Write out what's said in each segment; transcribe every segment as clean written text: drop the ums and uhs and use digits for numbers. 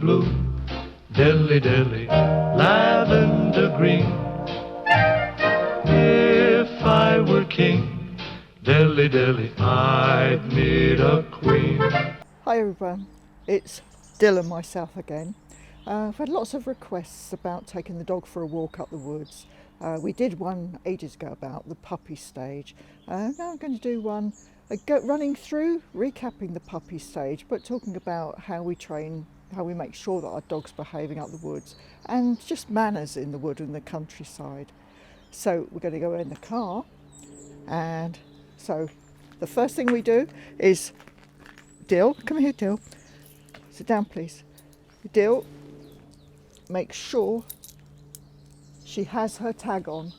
blue, dilly dilly, lavender green. If I were king, dilly dilly, I'd need a queen. Hi everyone, it's Dill and myself again. I've had lots of requests about taking the dog for a walk up the woods. We did one ages ago about the puppy stage. Now I'm going to do one running through, recapping the puppy stage, but talking about how we train, how we make sure that our dog's behaving up the woods, and just manners in the wood and the countryside. So we're going to go in the car, and so the first thing we do is, Dill, come here Dill, sit down please. Dill, make sure she has her tag on.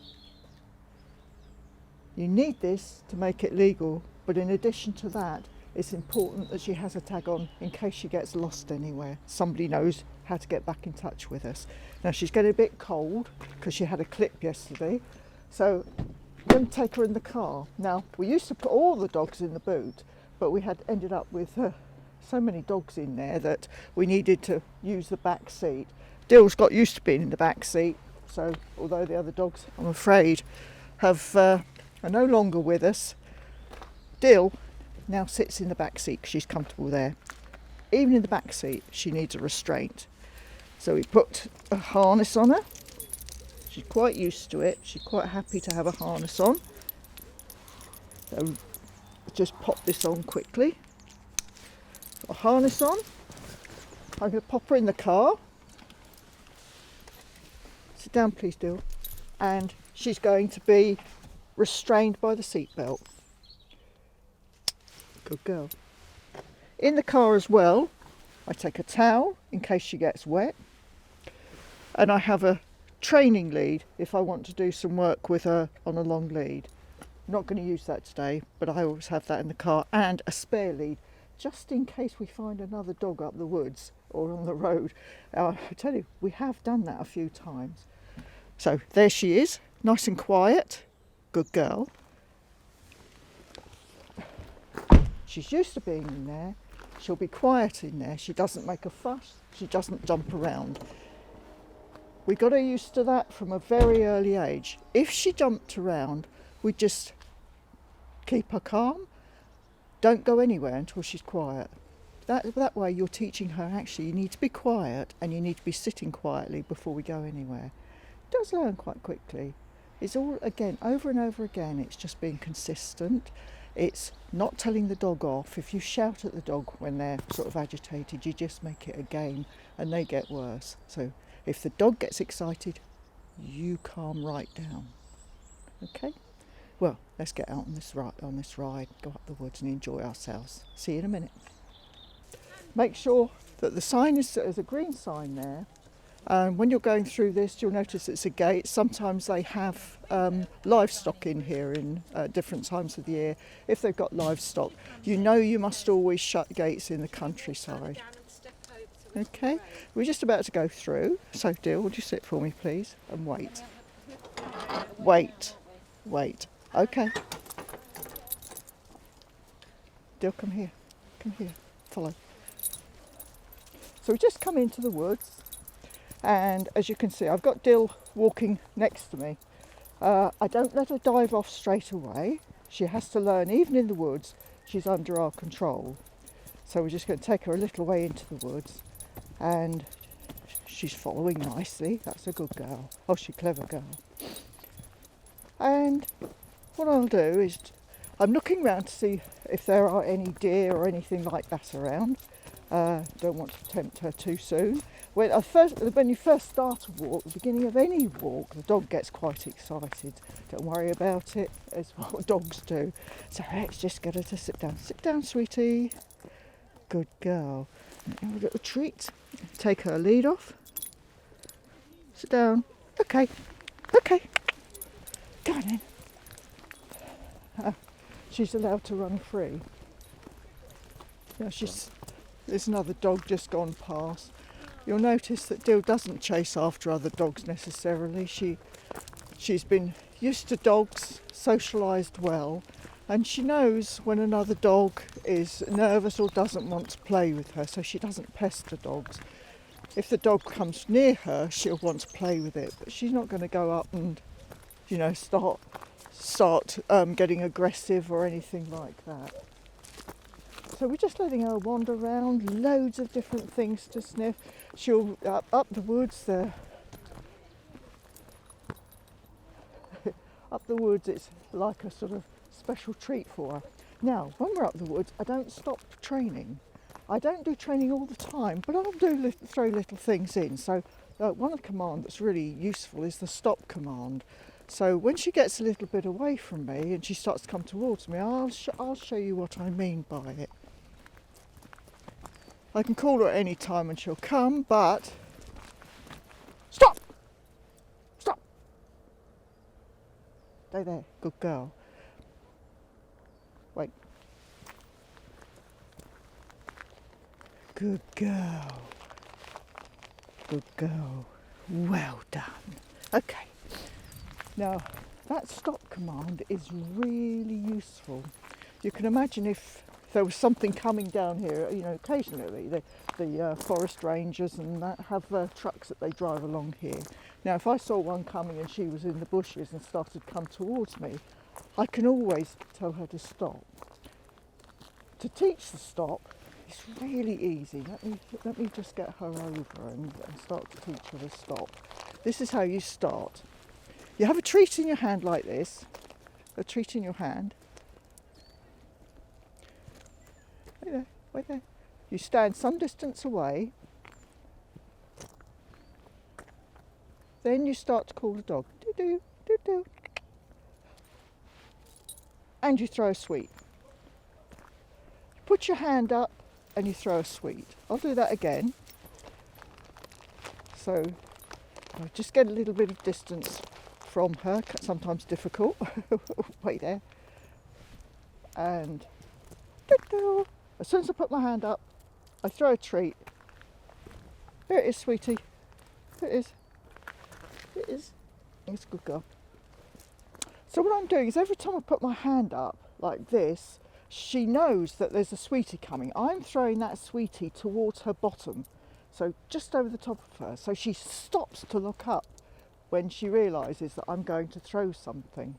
You need this to make it legal, but in addition to that, it's important that she has a tag on in case she gets lost anywhere. Somebody knows how to get back in touch with us. Now she's getting a bit cold because she had a clip yesterday, so I'm going to take her in the car. Now we used to put all the dogs in the boot, but we had ended up with so many dogs in there that we needed to use the back seat. Dill's got used to being in the back seat, so although the other dogs, I'm afraid, are no longer with us, Dill now sits in the back seat because she's comfortable there. Even in the back seat, she needs a restraint. So we put a harness on her. She's quite used to it. She's quite happy to have a harness on. So just pop this on quickly. Got a harness on. I'm going to pop her in the car. Sit down please Dill. And she's going to be restrained by the seatbelt. Good girl. In the car as well, I take a towel in case she gets wet, and I have a training lead if I want to do some work with her on a long lead. I'm not going to use that today, but I always have that in the car, and a spare lead just in case we find another dog up the woods or on the road. I tell you, we have done that a few times. So there she is, nice and quiet. Good girl. She's used to being in there. She'll be quiet in there. She doesn't make a fuss. She doesn't jump around. We got her used to that from a very early age. If she jumped around, we just keep her calm. Don't go anywhere until she's quiet. That way you're teaching her actually you need to be quiet and you need to be sitting quietly before we go anywhere. It does learn quite quickly. It's all, again, over and over again, it's just being consistent. It's not telling the dog off. If you shout at the dog when they're sort of agitated, you just make it a game and they get worse. So if the dog gets excited, you calm right down. Okay? Well, let's get out on this ride, go up the woods and enjoy ourselves. See you in a minute. Make sure that the sign there's a green sign there. When you're going through this, you'll notice it's a gate. Sometimes they have livestock in here in different times of the year. If they've got livestock, you know you must always shut gates in the countryside. Okay, we're just about to go through. So Dill, would you sit for me please and wait. Wait. Okay. Dill, come here, follow. So we just come into the woods. And as you can see, I've got Dill walking next to me. I don't let her dive off straight away. She has to learn, even in the woods, she's under our control. So we're just going to take her a little way into the woods. And she's following nicely. That's a good girl. Oh, she's a clever girl. And what I'll do is, I'm looking around to see if there are any deer or anything like that around. Don't want to tempt her too soon. When you first start a walk, the beginning of any walk, the dog gets quite excited. Don't worry about it, it's what dogs do. So let's just get her to sit down. Sit down, sweetie. Good girl. And a little treat. Take her lead off. Sit down. Okay. Go on in. She's allowed to run free. Now there's another dog just gone past. You'll notice that Dill doesn't chase after other dogs necessarily. She's been used to dogs, socialised well, and she knows when another dog is nervous or doesn't want to play with her, so she doesn't pester dogs. if the dog comes near her, she'll want to play with it, but she's not going to go up and, you know, start getting aggressive or anything like that. So we're just letting her wander around, loads of different things to sniff. She'll up the woods there. Up the woods, it's like a sort of special treat for her. Now, when we're up the woods, I don't stop training. I don't do training all the time, but I'll throw little things in. So one command that's really useful is the stop command. So when she gets a little bit away from me and she starts to come towards me, I'll show you what I mean by it. I can call her at any time and she'll come, but stop! Stop! Stay there, good girl. Wait. Good girl. Good girl. Well done. Okay. Now, that stop command is really useful. You can imagine if there was something coming down here, you know, occasionally the forest rangers and that have trucks that they drive along here. Now, if I saw one coming and she was in the bushes and started to come towards me, I can always tell her to stop. To teach the stop, it's really easy. Let me just get her over and start to teach her to stop. This is how you start. You have a treat in your hand like this, a treat in your hand. Wait there, wait there. You stand some distance away. Then you start to call the dog. Do-do, do-do. And you throw a sweet. Put your hand up and you throw a sweet. I'll do that again. So I just get a little bit of distance from her, sometimes difficult. Wait there. And doo-doo. As soon as I put my hand up, I throw a treat. Here it is, sweetie. Here it is. Here it is. It's a good girl. So what I'm doing is every time I put my hand up like this, she knows that there's a sweetie coming. I'm throwing that sweetie towards her bottom, so just over the top of her. So she stops to look up when she realises that I'm going to throw something.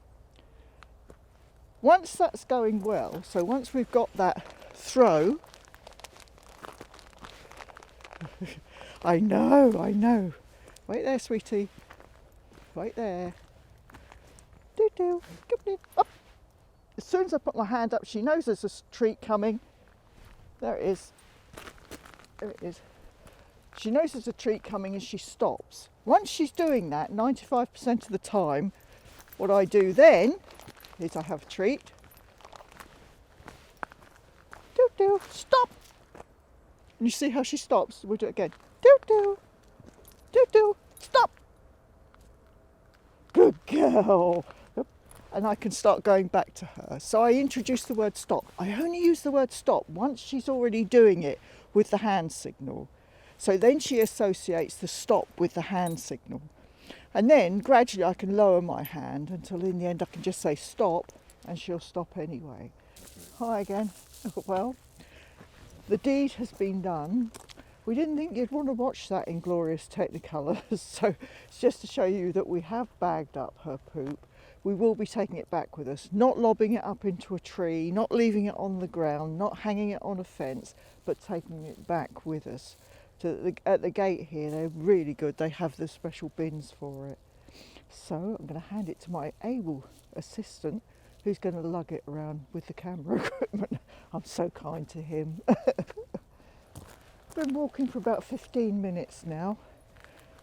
Once that's going well, so once we've got that throw, I know. Wait there, sweetie. Wait there. Do-do. Up. As soon as I put my hand up, she knows there's a treat coming. There it is. There it is. She knows there's a treat coming and she stops. Once she's doing that, 95% of the time, what I do then is I have a treat. Do-do, stop. And you see how she stops? We'll do it again. Do-do, do-do, stop. Good girl. And I can start going back to her. So I introduce the word stop. I only use the word stop once she's already doing it with the hand signal. So then she associates the stop with the hand signal. And then gradually I can lower my hand until in the end I can just say stop and she'll stop anyway. Hi again. Well, the deed has been done. We didn't think you'd want to watch that in glorious technicolor, so it's just to show you that we have bagged up her poop. We will be taking it back with us, not lobbing it up into a tree, not leaving it on the ground, not hanging it on a fence, but taking it back with us. At the gate here, they're really good. They have the special bins for it. So I'm going to hand it to my able assistant, who's going to lug it around with the camera equipment. I'm so kind to him. Been walking for about 15 minutes now.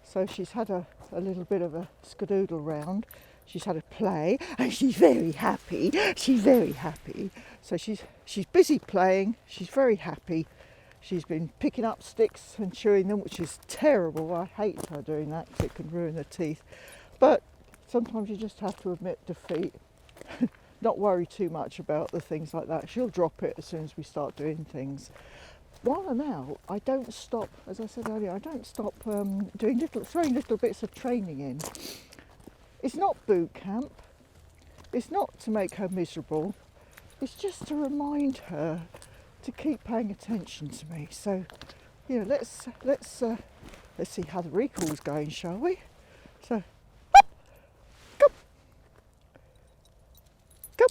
So she's had a little bit of a skadoodle round. She's had a play and she's very happy. She's very happy. So she's busy playing. She's very happy. She's been picking up sticks and chewing them, which is terrible. I hate her doing that because it can ruin her teeth. But sometimes you just have to admit defeat. Not worry too much about the things like that. She'll drop it as soon as we start doing things. While I'm out, I don't stop, as I said earlier, I don't stop throwing little bits of training in. It's not boot camp. It's not to make her miserable. It's just to remind her to keep paying attention to me. So, you know, let's Let's see how the recall's going, shall we? So, come.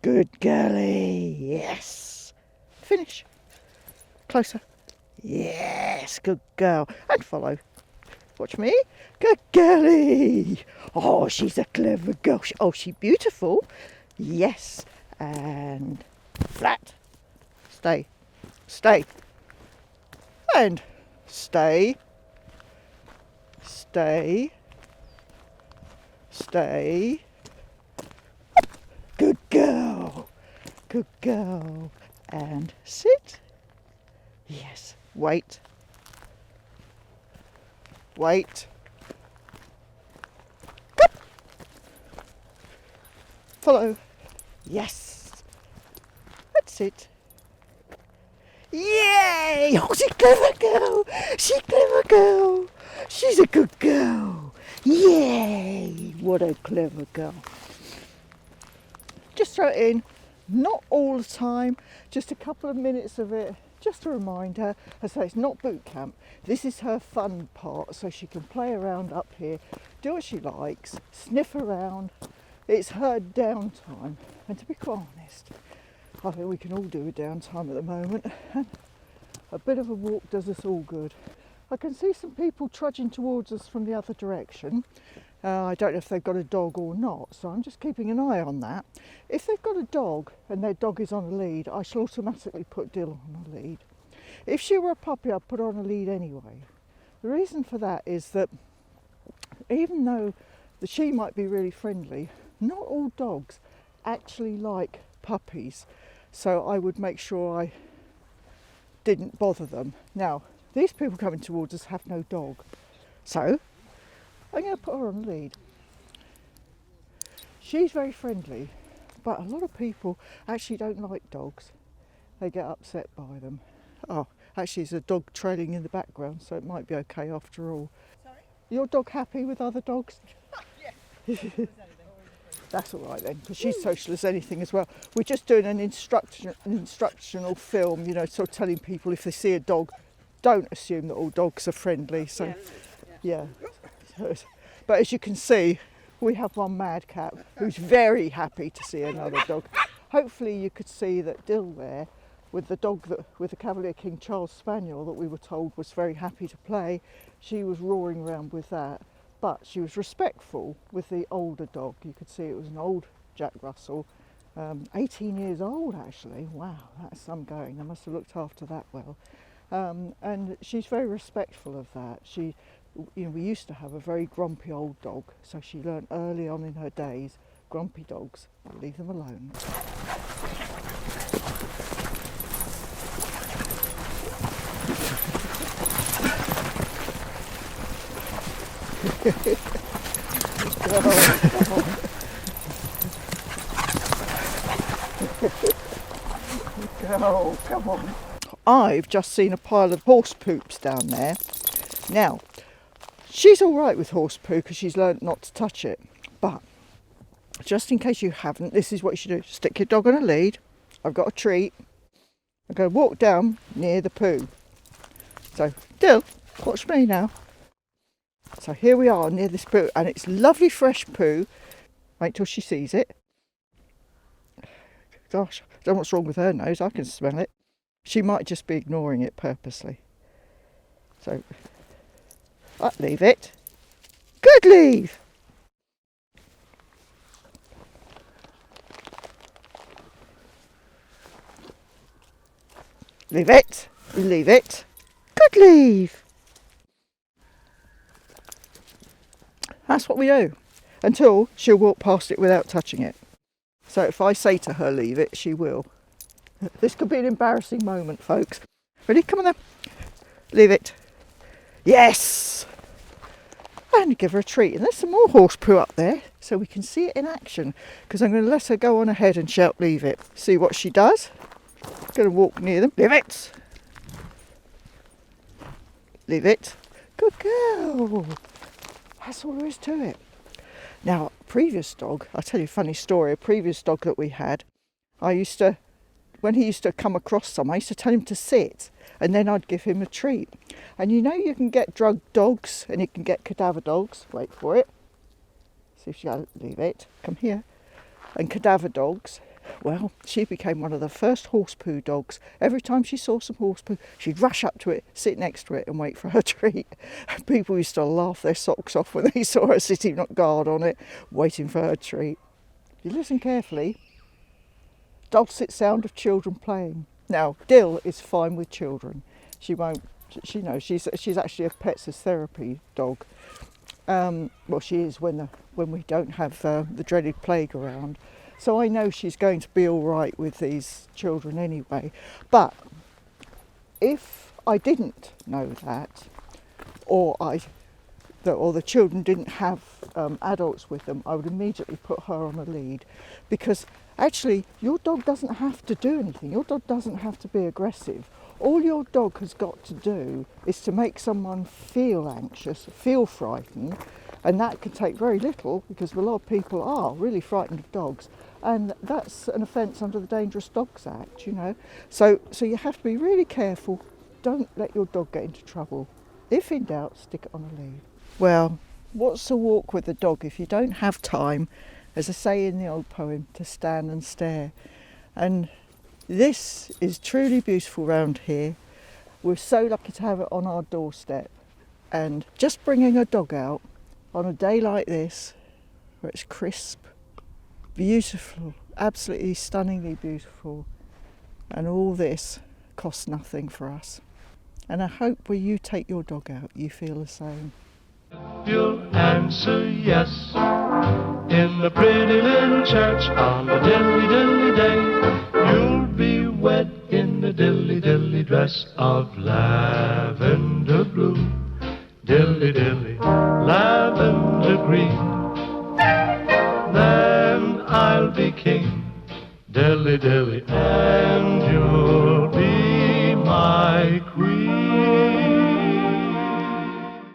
Good girlie, yes. Finish. Closer. Yes, good girl. And follow. Watch me. Good girlie. Oh, she's a clever girl. Oh, she's beautiful. Yes. And flat. Stay. Stay. And stay. Stay. Stay. Good girl. Good girl. And sit. Yes. Wait. Wait. Come. Follow. Yes. That's it. Yay! Oh, she's a clever girl. She's a clever girl. She's a good girl. Yay! What a clever girl. Just throw it in. Not all the time. Just a couple of minutes of it. Just to remind her. I say it's not boot camp. This is her fun part, so she can play around up here, do what she likes, sniff around. It's her downtime. And to be quite honest, I think we can all do a downtime at the moment. And a bit of a walk does us all good. I can see some people trudging towards us from the other direction. I don't know if they've got a dog or not, so I'm just keeping an eye on that. If they've got a dog and their dog is on a lead, I shall automatically put Dill on a lead. If she were a puppy, I'd put her on a lead anyway. The reason for that is that even though she might be really friendly, not all dogs actually like puppies, so I would make sure I didn't bother them. Now, these people coming towards us have no dog, so I'm going to put her on a lead. She's very friendly, but a lot of people actually don't like dogs. They get upset by them. Oh, actually there's a dog trailing in the background, so it might be okay after all. Sorry? Your dog happy with other dogs? Yes. That's all right then, because she's social as anything as well. We're just doing an instructional film, you know, sort of telling people if they see a dog, don't assume that all dogs are friendly. So, yeah. But as you can see, we have one madcap who's very happy to see another dog. Hopefully you could see that Dill there, with the dog with the Cavalier King Charles Spaniel that we were told was very happy to play, she was roaring around with that. But she was respectful with the older dog. You could see it was an old Jack Russell, 18 years old actually. Wow, that's some going. They must have looked after that well. And she's very respectful of that. We used to have a very grumpy old dog, so she learnt early on in her days, grumpy dogs, leave them alone. Go, come on. I've just seen a pile of horse poops down there. Now, she's all right with horse poo because she's learnt not to touch it. But just in case you haven't, this is what you should do. Stick your dog on a lead. I've got a treat. I'm going to walk down near the poo. So, Dill, watch me now. So here we are near this poo, and it's lovely fresh poo. Wait till she sees it. Gosh, I don't know what's wrong with her nose. I can smell it. She might just be ignoring it purposely. So, leave it. Good leave. Leave it. Leave it. Good leave. That's what we do, until she'll walk past it without touching it. So if I say to her, leave it, she will. This could be an embarrassing moment, folks. Ready? Come on then. Leave it. Yes! And give her a treat. And there's some more horse poo up there, so we can see it in action, because I'm going to let her go on ahead and shout, leave it. See what she does. Going to walk near them. Leave it. Leave it. Good girl. That's all there is to it. Now, previous dog, I'll tell you a funny story. A previous dog that we had, when he used to come across some, I used to tell him to sit, and then I'd give him a treat. And you know you can get drug dogs and you can get cadaver dogs. Wait for it. See if she'll leave it. Come here. And cadaver dogs. Well, she became one of the first horse poo dogs. Every time she saw some horse poo, she'd rush up to it, sit next to it and wait for her treat. And people used to laugh their socks off when they saw her sitting on guard on it, waiting for her treat. If you listen carefully, dulcet sound of children playing. Now, Dill is fine with children. She won't, she knows, she's actually a pets as therapy dog. Well, she is when we don't have the dreaded plague around. So I know she's going to be all right with these children anyway. But if I didn't know that, or the children didn't have adults with them, I would immediately put her on a lead, because actually your dog doesn't have to do anything. Your dog doesn't have to be aggressive. All your dog has got to do is to make someone feel anxious, feel frightened, and that can take very little, because a lot of people are really frightened of dogs, and that's an offence under the Dangerous Dogs Act, you know. So you have to be really careful. Don't let your dog get into trouble. If in doubt, stick it on a lead. Well, what's a walk with a dog if you don't have time, as I say in the old poem, to stand and stare? And this is truly beautiful round here. We're so lucky to have it on our doorstep. And just bringing a dog out on a day like this, where it's crisp, beautiful, absolutely stunningly beautiful, and all this costs nothing for us. And I hope when you take your dog out, you feel the same. You'll answer yes in the pretty little church on the dilly dilly day. You'll be wed in the dilly dilly dress of lavender blue, dilly dilly, lavender green. Then I'll be king, dilly dilly, and you'll